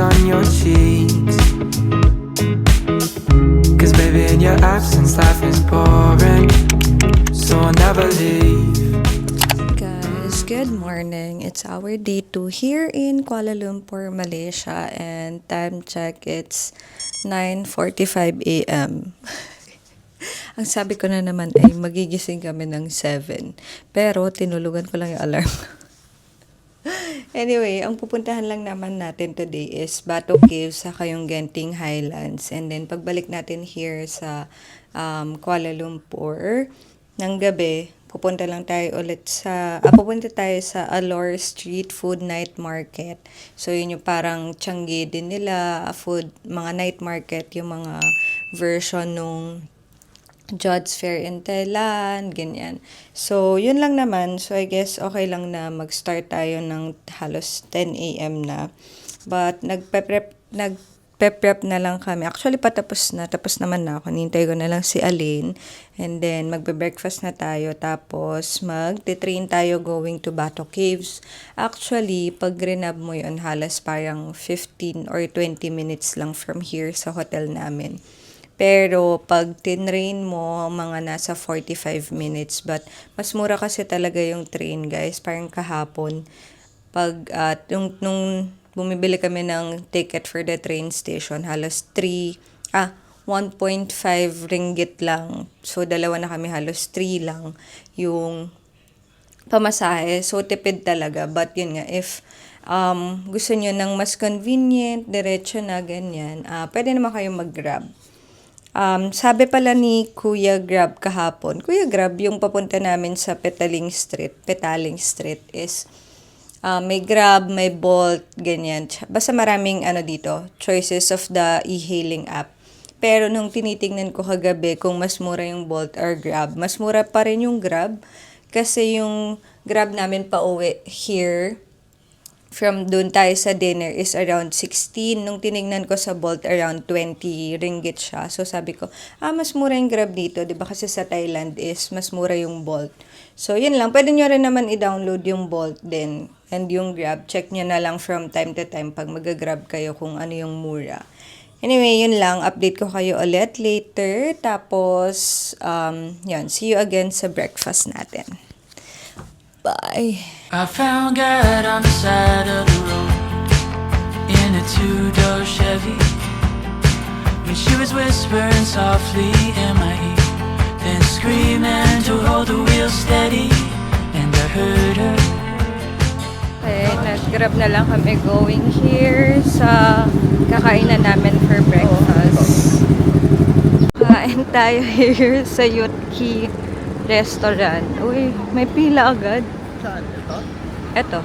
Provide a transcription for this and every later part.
on your cheeks. Cause baby, in your absence, life is boring. So I'll never leave. Guys, good morning. It's our day 2 here in Kuala Lumpur, Malaysia, and time check, it's 9:45 a.m. Ang sabi ko na naman ay magigising kami ng 7, pero tinulugan ko lang yung alarm. Anyway, ang pupuntahan lang naman natin today is Bato Caves sa yung Genting Highlands. And then pagbalik natin here sa Kuala Lumpur ng gabi, pupunta tayo sa Alor Street Food Night Market. So yun yung parang Changi din nila, mga night market, yung mga version nung Jod's Fair in Thailand, ganyan. So, yun lang naman. So, I guess okay lang na mag-start tayo ng halos 10 a.m. na. But, nagpe-prep na lang kami. Actually, tapos naman na ako. Nintay ko na lang si Aline. And then, magbe-breakfast na tayo. Tapos, magte-train tayo going to Bato Caves. Actually, pag rinab mo yun, halos parang 15 or 20 minutes lang from here sa hotel namin. Pero pag tinrain mo, mga nasa 45 minutes. But mas mura kasi talaga yung train, guys. Parang kahapon. Nung bumibili kami ng ticket for the train station, halos 1.5 ringgit lang. So, dalawa na kami, halos 3 lang yung pamasahe. So, tipid talaga. But yun nga, if gusto nyo ng mas convenient, diretso na, ganyan, pwede naman kayong mag-grab. Sabi pala ni Kuya Grab kahapon, Kuya Grab, yung papunta namin sa Petaling Street is may Grab, may Bolt, ganyan. Basta maraming dito, choices of the e-hailing app. Pero nung tinitingnan ko kagabi kung mas mura yung Bolt or Grab, mas mura pa rin yung Grab kasi yung Grab namin pa uwi here from doon tayo sa dinner is around 16. Nung tinignan ko sa Bolt, around 20 ringgit siya. So, sabi ko, mas mura yung Grab dito. Diba kasi sa Thailand is mas mura yung Bolt. So, yun lang. Pwede nyo rin naman i-download yung Bolt din. And yung Grab, check nyo na lang from time to time pag mag-grab kayo kung ano yung mura. Anyway, yun lang. Update ko kayo ulit later. Tapos, yun. See you again sa breakfast natin. Bye. I found God on the side of the road in a two-door Chevy. When she was whispering softly in my ear, then screaming to hold the wheel steady, and I heard her. Okay, nag-grab na lang kami going here sa kakainan namin for breakfast. Kain tayo here sa Yutki Restaurant. Uy, may pila agad. Saan? Ito? Eto.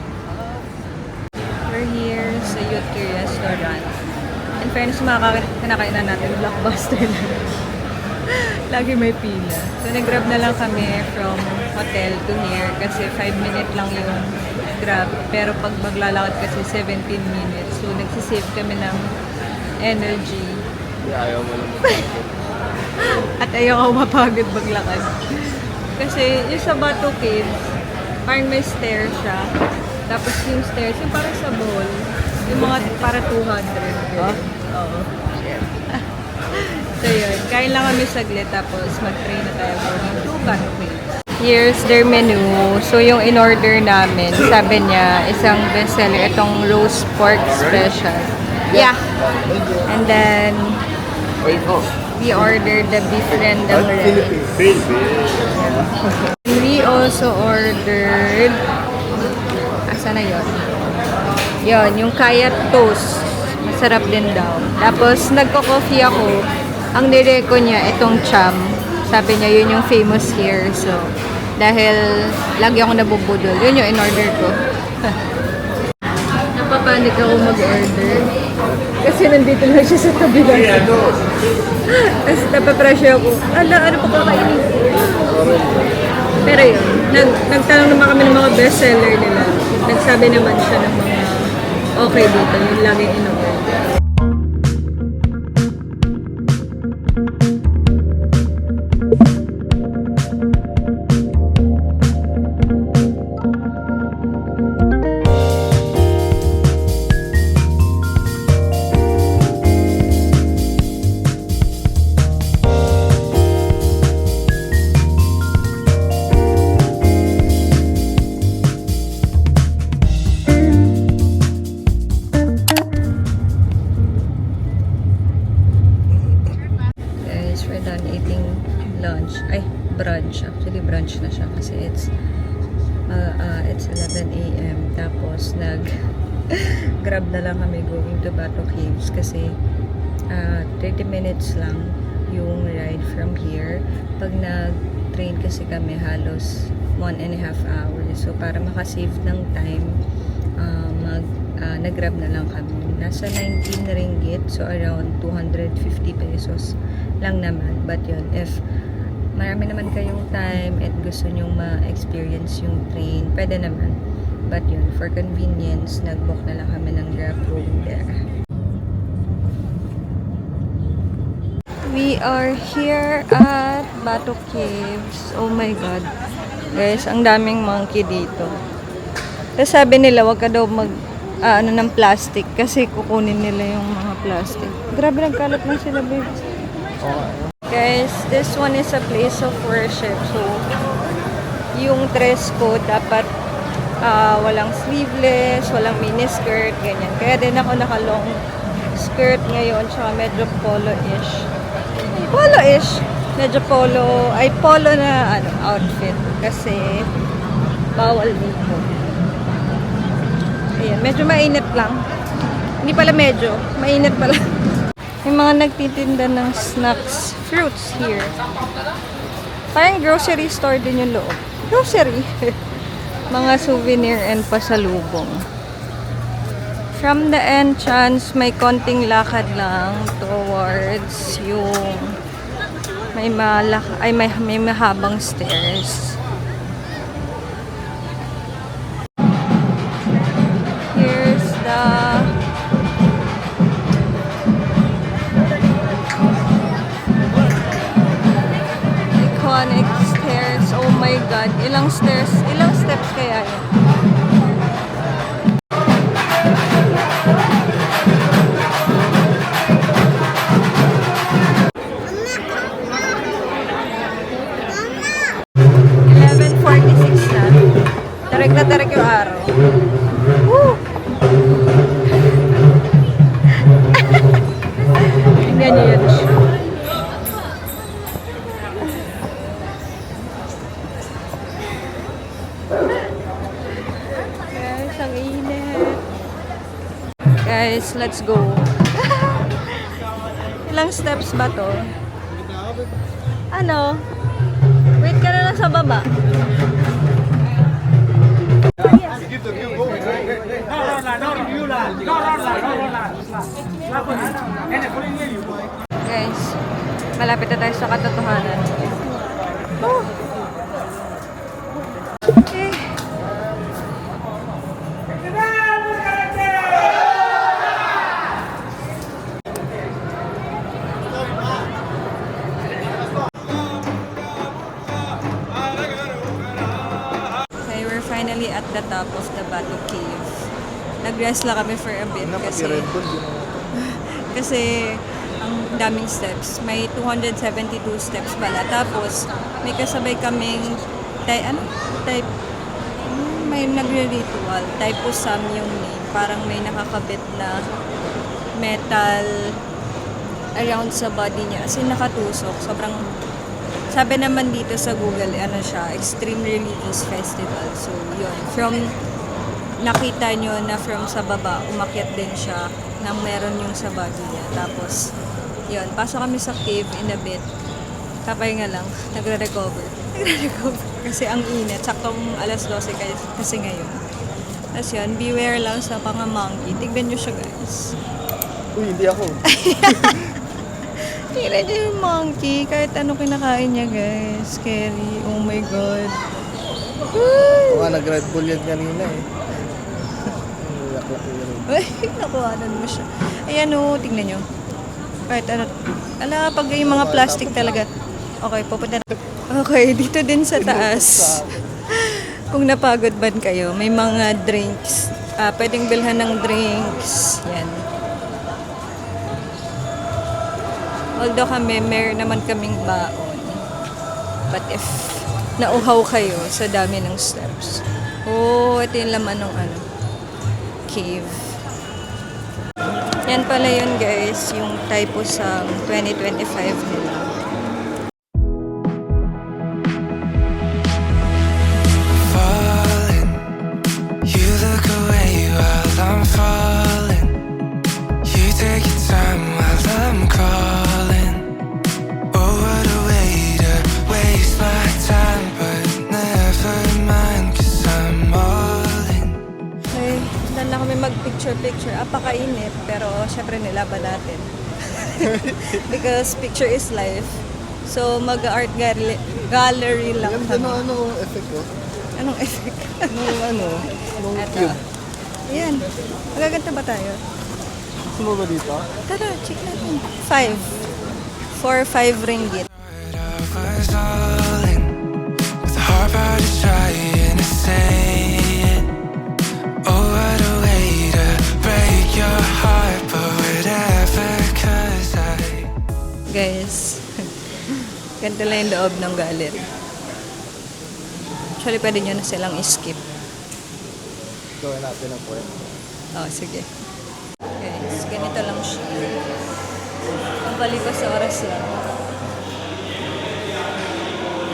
We're here sa Yutki Restaurant. In fairness, kinakainan natin, blockbuster na. Lagi may pila. So, nag-grab na lang kami from hotel to here kasi 5 minutes lang yung grab. Pero pag maglalakad kasi 17 minutes. So, nagsisave kami ng energy. Ayaw mo lang mapagod. At ayaw ako mapagod maglakad. Kasi yung sa Bato Caves, parang may stair siya. Tapos yung stairs, yung parang sa mall, yung mga para 200. Oo. So yun, kain lang kami saglit tapos mag-train na tayo going to Bato Caves. Here's their menu. So yung in-order namin, sabi niya, isang bestseller, itong roast pork special. Yeah. And then, we ordered the beef rendang rice. We also ordered, asa na yun? Yun, yung kaya toast. Masarap din daw. Tapos, nagko-coffee ako. Ang nireko niya, itong cham. Sabi niya, yun yung famous here. So, dahil lagi ako nabubudol. Yun yung in-order ko. Napapanik ako mag-order. Kasi nandito lang siya sa tabi lang. Tapos napapressure ako, ano pa kakainin? Pero yun, nagtanong naman kami ng mga bestseller nila. Nagsabi naman siya ng mga okay dito, yung laging in-order. grab na lang kami going to Bato Caves kasi 30 minutes lang yung ride from here. Pag nag-train kasi kami halos 1.5 hours. So para makasave ng time, nag-grab na lang kami. Nasa 19 ringgit, so around 250 pesos lang naman. But yun, if marami naman kayong time at gusto nyong ma-experience yung train, pwede naman. But yun, for convenience, nag-book na lang kami ng Grab room there. We are here at Bato Caves. Oh my God. Guys, ang daming monkey dito. Tapos sabi nila, wag ka daw ng plastic kasi kukunin nila yung mga plastic. Grabe, nagkalat lang sila, babe. Guys, this one is a place of worship. So, yung dress code dapat walang sleeveless, walang miniskirt, ganyan. Kaya din ako naka-long skirt ngayon, tsaka medyo polo-ish. Polo-ish. Medyo polo na outfit kasi bawal dito. Ayan, medyo mainit lang. Hindi pala medyo, mainit pala. May mga nagtitinda ng snacks, fruits here. Parang grocery store din yung loob. Grocery. Mga souvenir and pasalubong. From the entrance, may konting lakad lang towards yung may mahabang stairs. Here's the iconic stairs. Oh my God. Ilang steps kaya yun? Tarik yung araw. Woo! Tingnan niyo yun. Guys, ang init. Guys, let's go. Ilang steps ba to? Ano? Wait ka na lang sa baba. Guys, malapit na tayo sa katotohanan. Oh. Okay. Okay, we're finally at the top of the Bato Cave. Nag-rest lang kami for a bit kasi ang daming steps. May 272 steps pala. Tapos, may kasabay kaming may nagre-ritual. Taipusam yung name. Parang may nakakabit na metal around sa body niya. As in, nakatusok. Sobrang, sabi naman dito sa Google, Extreme Religious Festival. So, yun. From nakita nyo na from sa baba, umakyat din siya nang meron yung sa body niya. Tapos, yun, pasok kami sa cave in a bit. Kapay nga lang, nagre-recover. Kasi ang init. Saktong alas 12 kasi ngayon. Tapos yun, beware lang sa mga monkey. Tignan nyo siya, guys. Uy, hindi ako. Tignan nyo yung monkey. Kahit ano kinakain niya, guys. Scary. Oh my God. Baka nag-Red Bull yan kanina eh. Ay, nakuhanan mo siya. Ayan o, tingnan nyo. Kahit ano. Pag yung mga plastic talaga. Okay, pupunta na. Okay, dito din sa taas. Kung napagod ba kayo, may mga drinks. Pwedeng bilhan ng drinks. Yan. Although kami, meron naman kaming baon. But if nauhaw kayo sa dami ng steps. Oh, ito yung laman ng cave. Yan pala yun, guys, yung Taipusam 2025 nila. Falling, you look away. sana kami mag-picture-picture. Apakainit, pero syempre nilaban natin. Because picture is life. So, mag-art gallery lang Ganda kami. na effect ko. Anong effect? Nung Eto. cube. Ayan. Magaganda ba tayo? Gusto mo ba dito? Tara, check natin. 5. For 5 ringgit. was all in with a heart about to try and say it. Oh, what a way to break your heart, but whatever, 'cause I Guys, ganito lang yung loob ng gallery. Actually, pwede nyo na silang skip. Gawin natin ang point. Oh, sige. Guys, ganito lang siya. Ang balik ko sa oras lang.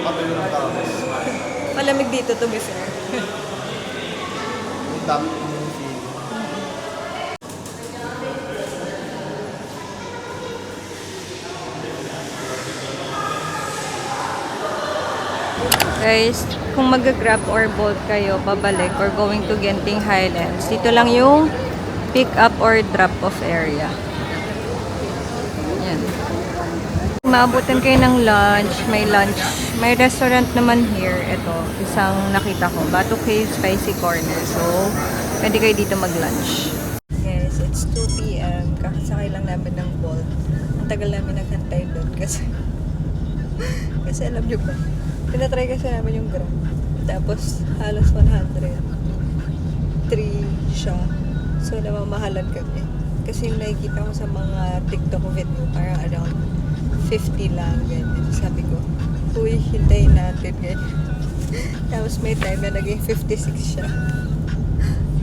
Patuloy ng tapos. Malamig dito, to be fair. Ang dami yung feeling. Guys, kung mag-grab or bolt kayo pabalik or going to Genting Highlands, dito lang yung pick up or drop off area. Yan. Maabutan kayo ng lunch, may restaurant naman here. Ito, isang nakita ko, Batu Cave Spicy Corner. So, pwede kayo dito mag-lunch. Guys, it's 2 p.m. Kakasakay lang namin ng bolt. Ang tagal namin naghantay doon kasi alam nyo ba? Tinatry kasi namin yung Grab. Tapos, halos 103 siya. So, namamahalan kami. Kasi yung nakikita ko sa mga TikTok video, parang around 50 lang. Ganyan. Sabi ko, uy, hintayin natin. Ganyan. Tapos may time na naging 56 siya.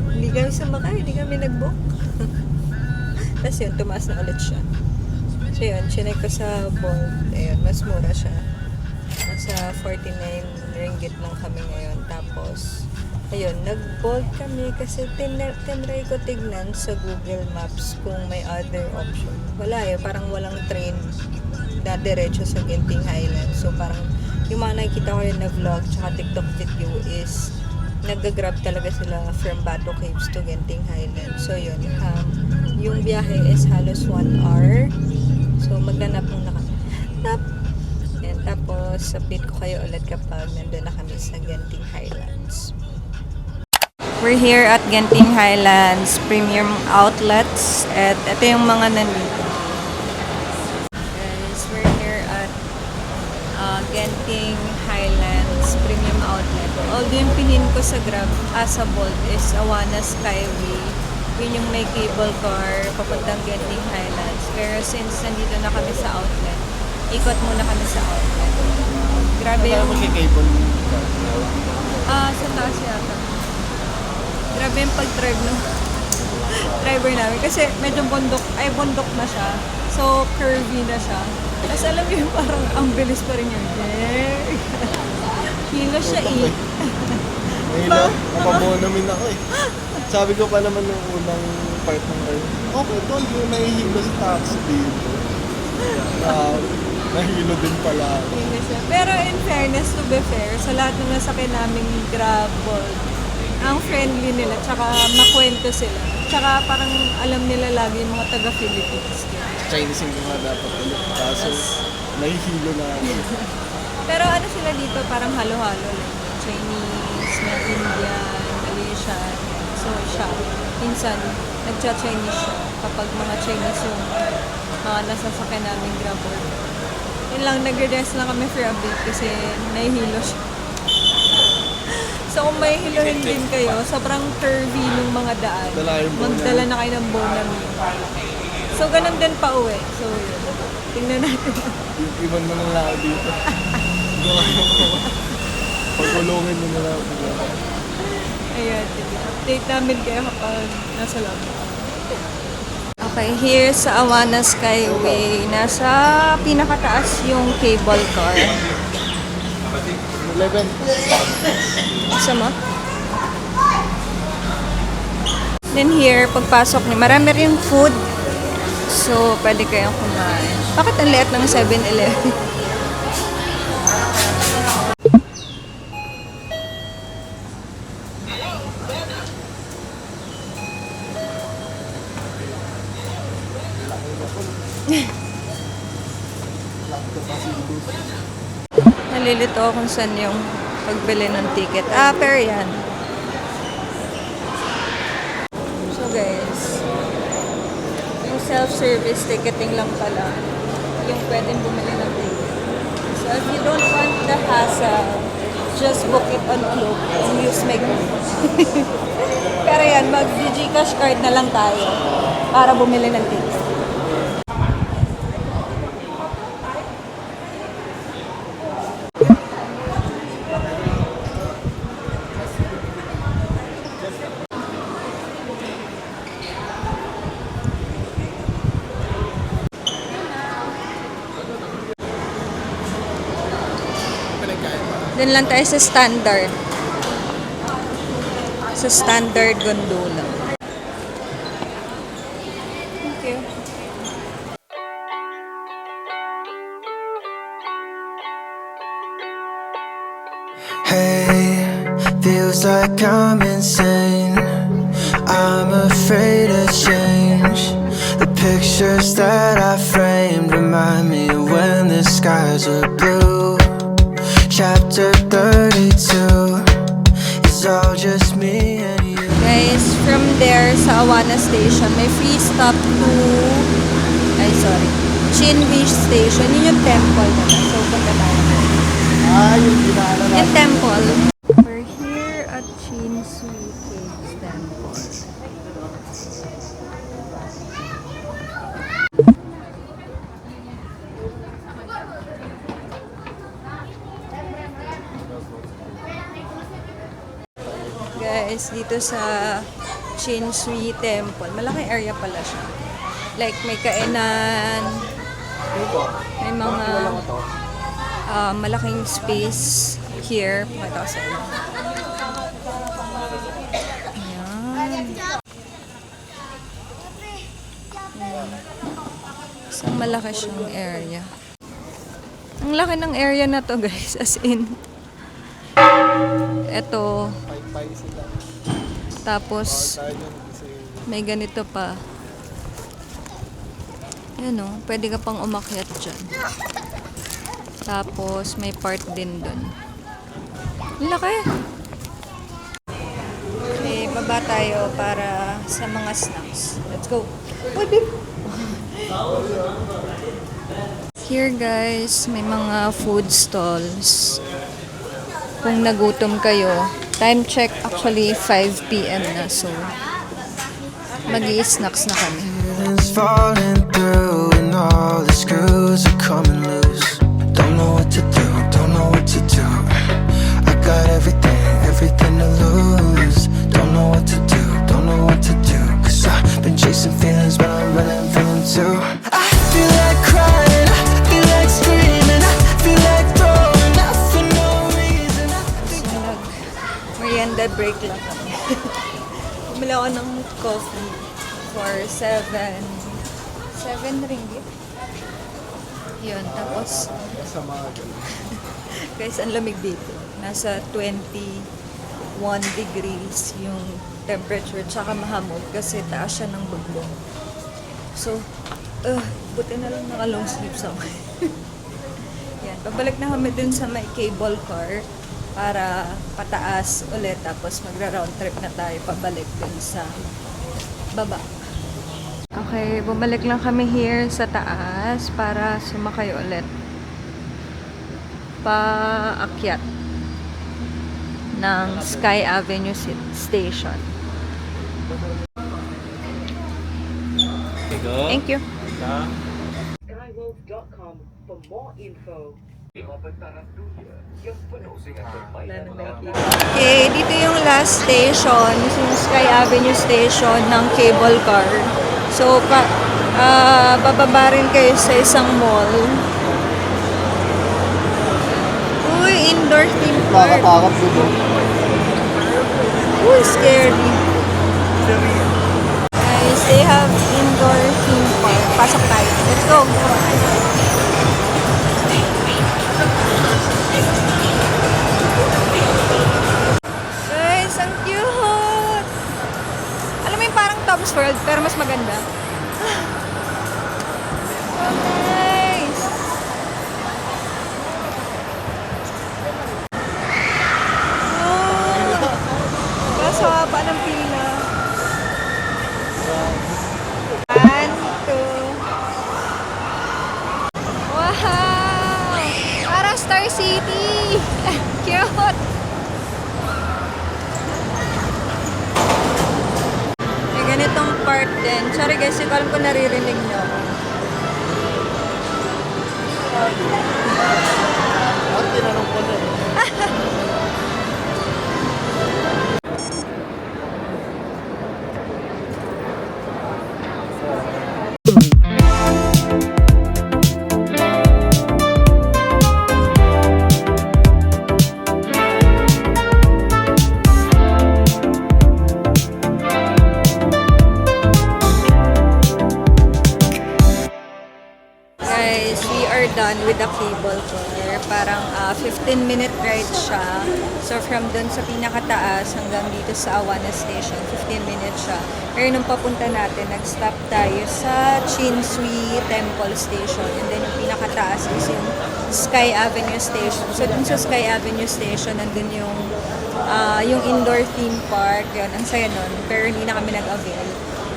Hindi kami sumakay, hindi kami nag-book. Tapos yun, tumaas na ulit siya. So yun, chinek ko sa Bolt. Ayun, mas mura siya. Nasa 49 ringgit lang kami ngayon. Tapos, ayun, nag-bolt kami kasi tinry ko tignan sa Google Maps kung may other option. Wala eh, parang walang train na diretso sa Genting Highlands. So, parang yung mga nakikita ko rin na vlog tsaka TikTok video is nag-grab talaga sila from Batu Caves to Genting Highlands. So, yun. Yung biyahe is halos 1 hour. So, magdanap muna kami. Tapos, update ko kayo ulit kapag nandun na kami sa Genting Highlands. We're here at Genting Highlands Premium Outlets. At ito yung mga nandito. Guys, we're here at Genting Highlands Premium Outlet. Although yung pinin ko sa Grab, sa Bolt is Awana Skyway. Yun yung may cable car papuntang Genting Highlands. Pero since nandito na kami sa outlet, ikot muna kami sa outlet. Grabe yung... Magkikable. sa taas yata. Grabe yung pag-drive ng driver namin. Kasi medyo bundok na siya. So, curvy na siya. Tapos alam mo yung parang ang bilis pa rin yun. Hilo siya eh. Napabuo namin ako eh. Sabi ko pa naman nung unang part ng kayo, okay, tol, yung nahihilo sa taxi dito. Nahilo din pala ako. Hilo siya. Pero in fairness, to be fair, sa lahat ng nasakay naming Grab, Bolt, ang friendly nila, tsaka makwento sila. Tsaka parang alam nila lagi yung mga taga-Philippines. Chinese yung mga dapat ulit. Kaso, nahihilo na ako. Pero ano sila dito, parang halo-halo lang. Chinese, may Indian, Malaysian. So siya, minsan, nagcha-Chinese siya kapag mga Chinese yung mga nasasakyan namin Grab or yun lang, nag-rest lang kami for a bit kasi nahihilo siya. So kung may hiluhin din kayo, sobrang curvy ng mga daan. Magdala na kayo ng Bonamine. So ganun din pa uwi. So yun, tingnan natin. Iban mo na lang ako dito. Pagulungin mo na lang ako dito. Ayan, update namin kayo kapag nasa loob. Okay, here sa Awana Skyway, nasa pinakataas yung cable car. 11. Isa mo? Then here, pagpasok niyo, marami rin food. So, pwede kayong kumain. Bakit ang liit ng 7-Eleven? Nalilito ako kung saan yung pagbili ng ticket. Ah, pero yan. So guys, yung self-service ticketing lang pala yung pwedeng bumili ng ticket. So if you don't want the hassle, just book it on Globe and use my card. Pero yan, mag-Gcash card na lang tayo para bumili ng ticket. Doon lang tayo sa standard. Sa standard gondola. Thank you. Hey, feels like I'm insane. I'm afraid of change. The pictures that I framed remind me of when the skies were blue. Chapter 32 is all just me and you. Guys, from there sa Awana Station, may free stop to Chinwi Station. Yun yung temple nila. So, punta tayo. Yung dinaanan natin. Yung temple. We're here at Chinsui Caves Temple. Guys, dito sa Chinsui Temple, malaking area pala siya. Like, may kainan, may mga malaking space here. Pakita ko sa inyo. Ayan. Isang malaki siyang area. Ang laki ng area na to, guys. As in, eto. Pay sila. Tapos, may ganito pa. Yan o, pwede ka pang umakyat dyan. Tapos, may part din dun. Ang laki! Okay, baba tayo para sa mga snacks. Let's go! Uy, babe! Here guys, may mga food stalls. Kung nagutom kayo, time check actually 5 p.m. na, so mag-i-snacks na kami. It's falling through and all the screws are coming loose. Don't know what to do, don't know what to do. I got everything to lose. Don't know what to do, don't know what to do. Cause I've been chasing feelings but I'm running from them too. I feel like crying, I feel like screaming, I feel like throwing up for no reason. Merienda break lang kami. Bumili ako ng coffee for 7 ringgit. Yun, tapos Sa mga ganun. guys, ang lamig dito. Nasa 21 degrees yung temperature, tsaka mahamog kasi taas siya ng buglong. So, buti na lang naka-long sleeves ako. Yan, pabalik na kami dun sa may cable car para pataas ulit, tapos magra-round trip na tayo pabalik dun sa baba. Okay, bumalik lang kami here sa taas para sumakay ulit. Paakyat ng Sky Avenue Station. Thank you. skywolf.com for more info. Okay, dito yung last station, yung Sky Avenue Station ng cable car. So, bababa rin kayo sa isang mall. Uy, indoor theme park. Nakakatakot dito. Uy, scary. Guys, they have indoor theme park. Pasok tayo. Let's go. Guys, ang cute! Alam mo yung parang Tom's World, pero mas maganda. Nice! Oh! Kaso haba ng pila. 1, 2. Wow! Parang Star City! Cute! May ganitong part din. Sorry guys, hindi ko alam kung naririnig nyo. At tinanong ko na. Guys, we are done with the cable car. Parang 15-minute ride siya. So, from dun sa pinakataas hanggang dito sa Awana Station, 15 minutes siya. Pero nung papunta natin, nag-stop tayo sa Chinsui Temple Station. And then yung pinakataas is yung Sky Avenue Station. So, dun sa Sky Avenue Station, nandun yung indoor theme park. Yun, ang saya nun. Pero hindi na kami nag-avail.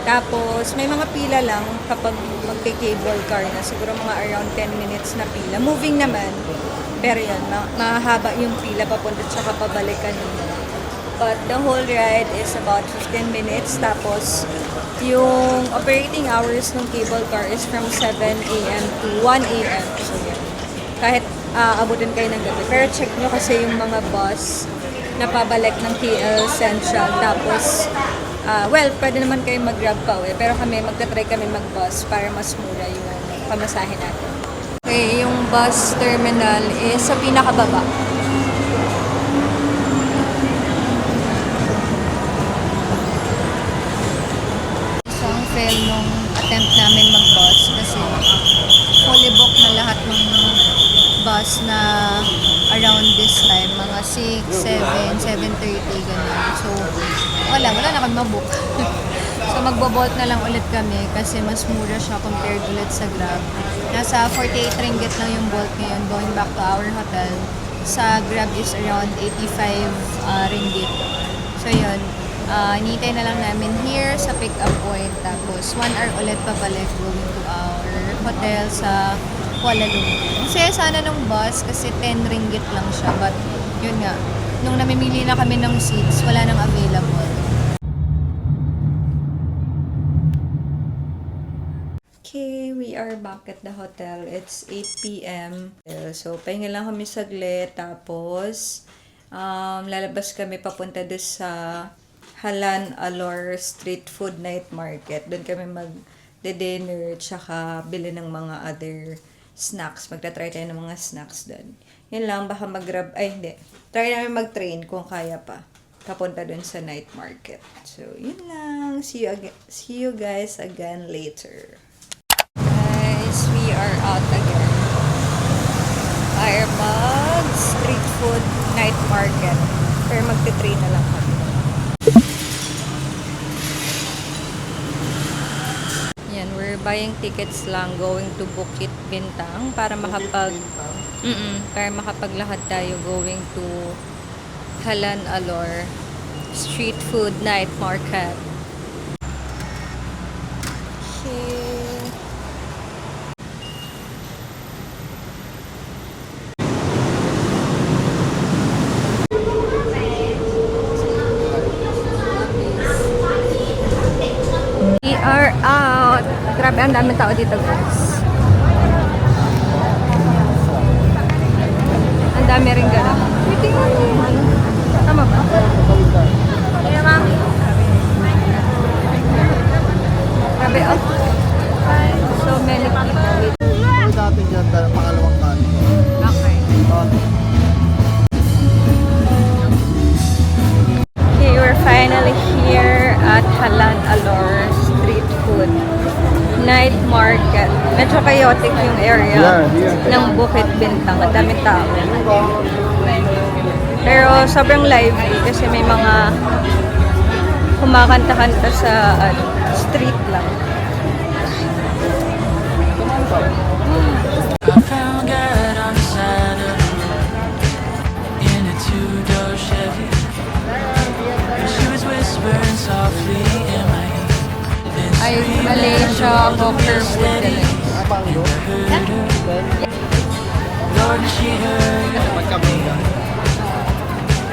Tapos, may mga pila lang kapag magka-cable car na. Siguro mga around 10 minutes na pila. Moving naman. Pero yun, mahaba yung pila papunta tsaka pabalik kanina. But the whole ride is about 15 minutes. Tapos, yung operating hours ng cable car is from 7 a.m. to 1 a.m. So, yun. Kahit abutin kayo ng gabi. Pero check nyo kasi yung mga bus na pabalik ng KL Central. Tapos, pwede naman kayo mag-grab pa uwi. Pero kami, magta-try kami mag-bus para mas mura yung pamasahe natin. Okay, yung bus terminal is sa pinakababa. So, ang fail nung attempt namin mag-bus kasi fully booked na lahat ng bus na around this time, mga 6, 7, 7:30, gano'n. So, wala na kami mabook. So, magbo-Bolt na lang ulit kami kasi mas mura siya compared ulit sa Grab. Nasa 48 ringgit lang yung Bolt ngayon going back to our hotel. Sa Grab is around 85 ringgit. So, yun. Hinihintay na lang namin here sa pick-up point. Tapos, 1 hour ulit pabalik going to our hotel sa Kuala Lumpur. Ang saya sana ng bus kasi 10 ringgit lang siya. But, yun nga. Nung namimili na kami ng seats, wala nang available. Okay, we are back at the hotel. It's 8 p.m. So, pahinga lang kami saglit. Tapos, lalabas kami papunta doon sa Halan Alor Street Food Night Market. Doon kami mag-dinner tsaka bili ng mga other snacks. Magta-try tayo ng mga snacks doon. Yun lang, baka mag-grab, hindi. Try namin mag-train kung kaya pa. Papunta doon sa night market. So, yun lang. See you guys again later. Guys, we are out again. Firebug Street Food Night Market. Pero magte-train na lang kami. Yan, we're buying tickets lang going to Bukit Bintang para makapaglakad tayo going to Halan Alor Street Food Night Market. Okay. We are out. Grabe, ang daming tao dito, guys. Ang dami rin gala. Tama ba? Yeah, mami. Grabe, out. So many people. May dating yan, pangalawang kanto. Okay. Okay, we're finally here at Halan Alor Street Food Night Market. Medyo chaotic yung area ng Bukit Bintang. Ang daming tao. Pero sobrang lively kasi may mga kumakanta-kanta sa street lang. Thai, Malaysia, Hawker food. Lord, she heard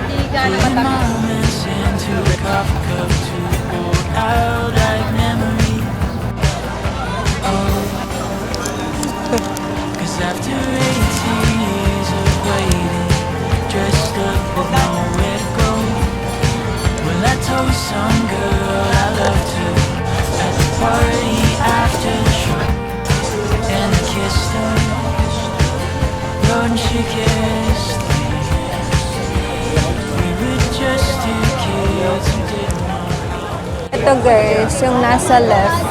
Hindi ka na matamis. moments into a coffee cup to pour out like memory. Oh, 'cause after 18 years of waiting, dressed up with nowhere to go, well, I told some girl I loved her at the party after the show, and I kissed her. Lord, she kissed me. We were just two kids who didn't know. Ito guys, yung nasa left,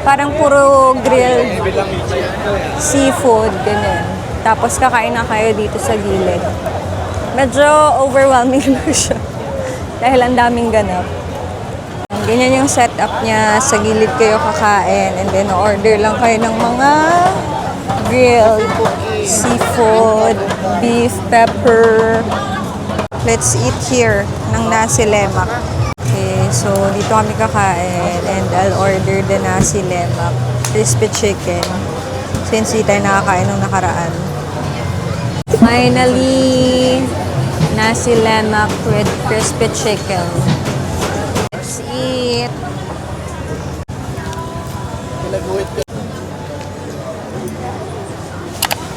parang puro grilled seafood, ganyan. Tapos kakain na kayo dito sa gilid. Medyo overwhelming na siya. Dahil ang daming ganap. Ganyan yung setup niya, sa gilid kayo kakain. And then order lang kayo ng mga grilled seafood, beef, pepper. Let's eat here ng nasi lemak. Okay, so dito kami kakain and I'll order the nasi lemak, crispy chicken. Since di tayo nakakain nung nakaraan. Finally, nasi lemak with crispy chicken. Let's eat.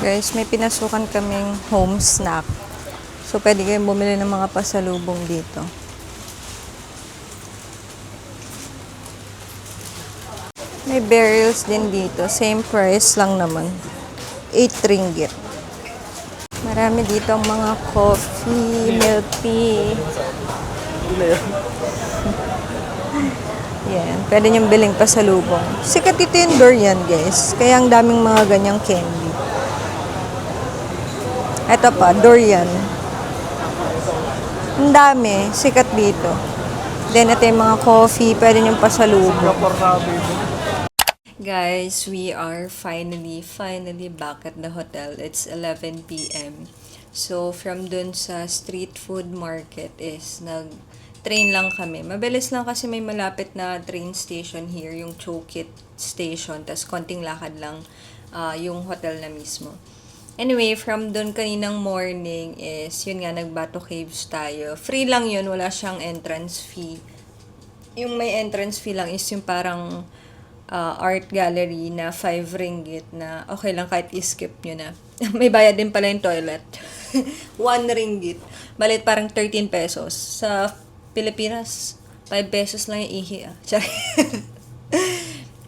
Guys, may pinasukan kaming home snack. So, pwede kayong bumili ng mga pasalubong dito. May burials din dito. Same price lang naman. 8 ringgit. Marami dito ang mga coffee, milk tea. Yan. Pwede niyong biling pasalubong. Sikat ito yung durian, guys. Kaya ang daming mga ganyang candy. Ito pa, durian. Ang dami. Sikat dito. Then, ito yung mga coffee. Pwede niyong pasalubong. Guys, we are finally back at the hotel. It's 11 p.m. So, from dun sa street food market is nag-train lang kami. Mabilis lang kasi may malapit na train station here, yung Chokit Station. Tas konting lakad lang yung hotel na mismo. Anyway, from dun kaninang morning is, yun nga, nag-Bato Caves tayo. Free lang yun, wala siyang entrance fee. Yung may entrance fee lang is yung parang art gallery na 5 ringgit na okay lang kahit i-skip nyo na. May bayad din pala yung toilet. 1 ringgit. Balit parang 13 pesos. Sa Pilipinas, 5 pesos lang yung ihi.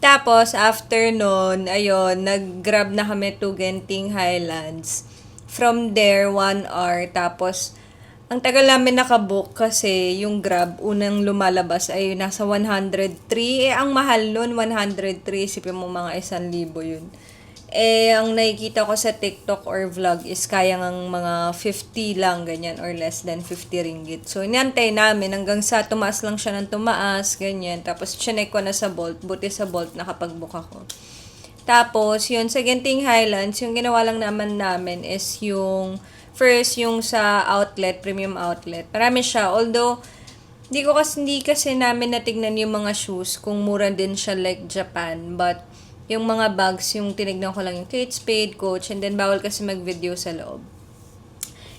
Tapos, after nun, ayun, nag-grab na kami to Genting Highlands. From there, 1 hour. Tapos, ang tagal namin nakabook kasi yung Grab, unang lumalabas ay nasa 103. Ang mahal nun, 103. Isipin mo mga 1,000 yun. Ang nakikita ko sa TikTok or vlog is kaya ngang mga 50 lang, ganyan, or less than 50 ringgit. So, inantay namin hanggang sa tumaas lang siya ng tumaas, ganyan. Tapos, chinek ko na sa Bolt. Buti sa Bolt, nakapag-book ako. Tapos, yun, sa Genting Highlands, yung ginawa lang namin is yung first, yung sa outlet, premium outlet. Marami siya. Although, hindi kasi namin natignan yung mga shoes kung mura din siya like Japan. But, yung mga bags, yung tinignan ko lang yung Kate Spade, Coach, and then bawal kasi mag-video sa loob.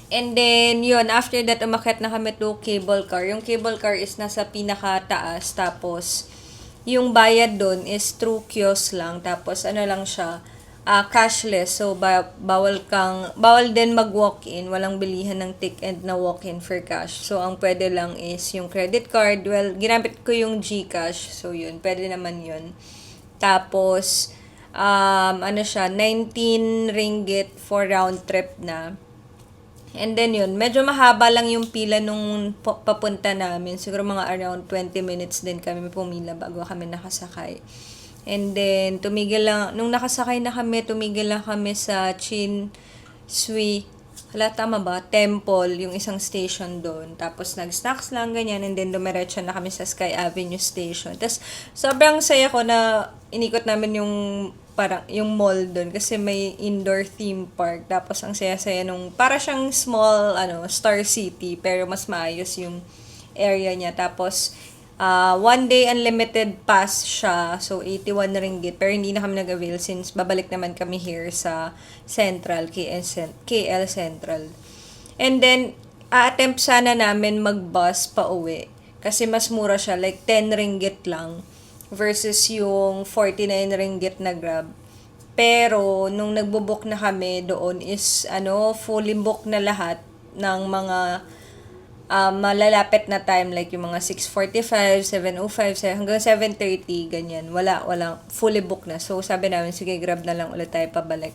And then, yun, after that, umakyat na kami to cable car. Yung cable car is nasa pinakataas. Tapos, yung bayad doon is through kiosk lang. Tapos, ano lang siya, cashless. So, bawal din mag-walk-in. Walang bilihan ng ticket na walk-in for cash. So, ang pwede lang is yung credit card. Well, ginamit ko yung GCash. So, yun. Pwede naman yun. Tapos, 19 ringgit for round trip na. And then yun, medyo mahaba lang yung pila nung papunta namin. Siguro mga around 20 minutes din kami pumila bago kami nakasakay. And then, nung nakasakay na kami, tumigil lang kami sa Chin Sui, tama ba? Temple, yung isang station doon. Tapos, nag-snacks lang, ganyan. And then, dumiretso na kami sa Sky Avenue Station. Tapos, sobrang saya ko na inikot namin yung mall doon. Kasi may indoor theme park. Tapos, ang saya-saya para siyang small, Star City. Pero, mas maayos yung area niya. Tapos, one day unlimited pass siya. So, 81 ringgit. Pero hindi na kami nag-avail since babalik naman kami here sa Central, KL Central. And then, attempt sana namin mag-bus pa uwi. Kasi mas mura siya. Like, 10 ringgit lang. Versus yung 49 ringgit na Grab. Pero, nung nagbo-book na kami doon is, fully book na lahat ng mga malalapit na time, like yung mga 6:45, 7:05, hanggang 7:30, ganyan. Wala, fully book na. So, sabi namin, sige, Grab na lang ulit tayo pabalik.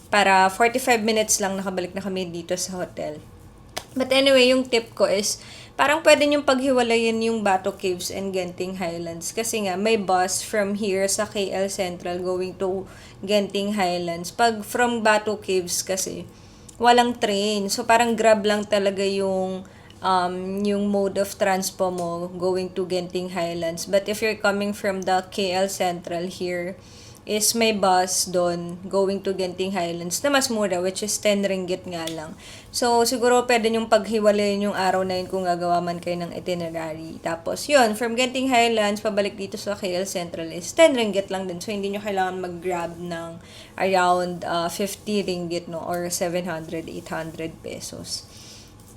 Para 45 minutes lang nakabalik na kami dito sa hotel. But anyway, yung tip ko is, parang pwede niyong paghiwalayin yung Bato Caves and Genting Highlands. Kasi nga, may bus from here sa KL Central going to Genting Highlands. Pag from Bato Caves kasi, walang train. So, parang Grab lang talaga yung mode of transpo mo going to Genting Highlands. But if you're coming from the KL Central here, is may bus doon going to Genting Highlands na mas mura, which is 10 ringgit nga lang. So, siguro pwede nyong paghiwalayin yung araw na yun kung gagawa man kayo ng itinerary. Tapos, yun, from Genting Highlands, pabalik dito sa KL Central is 10 ringgit lang din. So, hindi nyo kailangan mag-grab ng around 50 ringgit, no? Or 700, 800 pesos.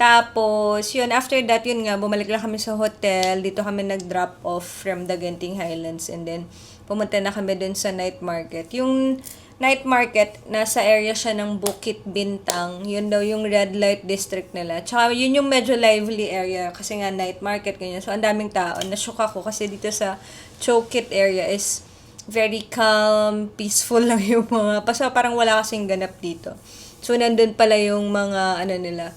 Tapos, yun, after that, yun nga, bumalik lang kami sa hotel. Dito kami nag-drop off from the Genting Highlands and then, pumunta na kami dun sa night market. Yung night market, nasa area siya ng Bukit Bintang. Yun daw yung red light district nila. Tsaka yun yung medyo lively area kasi nga night market, ganyan. So, ang daming tao. Nashock ako kasi dito sa Chowkit area is very calm, peaceful lang yung mga, parang wala kasing ganap dito. So, nandun pala yung mga, nila,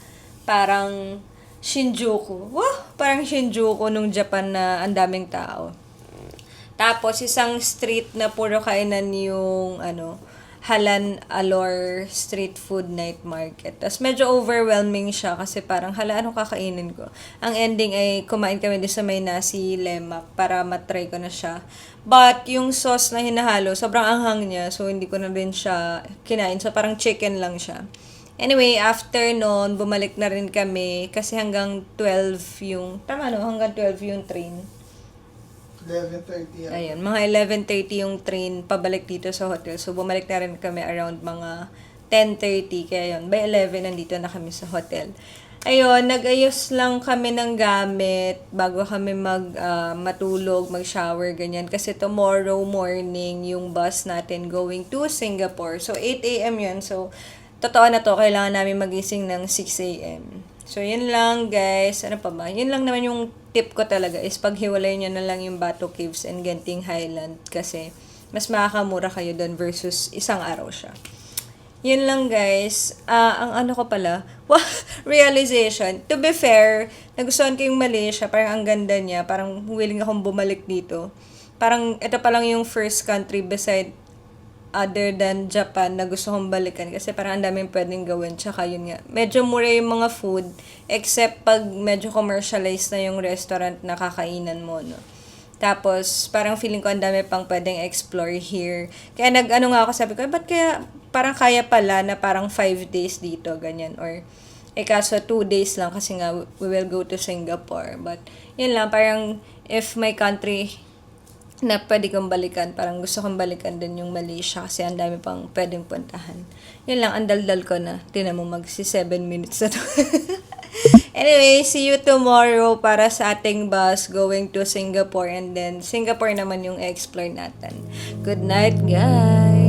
parang Shinjuku. Wow! Parang Shinjuku nung Japan na ang daming tao. Tapos, isang street na puro kainan yung, Halan Alor Street Food Night Market. Tapos, medyo overwhelming siya kasi parang, anong kakainin ko? Ang ending ay kumain kami din sa may nasi lemak para matry ko na siya. But, yung sauce na hinahalo, sobrang anghang niya. So, hindi ko na rin siya kinain. So, parang chicken lang siya. Anyway, after noon, bumalik na rin kami kasi hanggang 12 yung, hanggang 12 yung train. 11:30 yan. Ayun, mga 11:30 yung train pabalik dito sa hotel. So, bumalik na rin kami around mga 10:30. Kaya yun, by 11, nandito na kami sa hotel. Ayun, nag-ayos lang kami ng gamit bago kami matulog, mag-shower, ganyan. Kasi tomorrow morning, yung bus natin going to Singapore. So, 8 a.m. yun. So, totoo na to, kailangan namin magising ng 6 a.m. So, yun lang, guys. Ano pa ba? Yun lang naman yung tip ko talaga is paghiwalay nyo na lang yung Bato Caves and Genting Highland kasi mas makakamura kayo doon versus isang araw siya. Yun lang, guys. Ang ko pala, realization. To be fair, nagustuhan ko yung Malaysia. Parang ang ganda niya. Parang willing akong bumalik dito. Parang ito pa lang yung first country beside other than Japan na gusto kong balikan kasi parang ang daming pwedeng gawin. Tsaka yun nga, medyo mura yung mga food except pag medyo commercialized na yung restaurant na kakainan mo, no? Tapos, parang feeling ko ang dami pang pwedeng explore here. Kaya nga ako, sabi ko, ba't kaya parang kaya pala na parang 5 days dito, ganyan. Or, kaso 2 days lang kasi nga we will go to Singapore. But, yun lang, parang if my country na pwede kong balikan. Parang gusto kong balikan din yung Malaysia kasi ang dami pang pwedeng puntahan. Yun lang, ang daldal ko na. Tinan mo, 7 minutes na to. Anyway, see you tomorrow para sa ating bus going to Singapore and then Singapore naman yung explore natin. Good night, guys!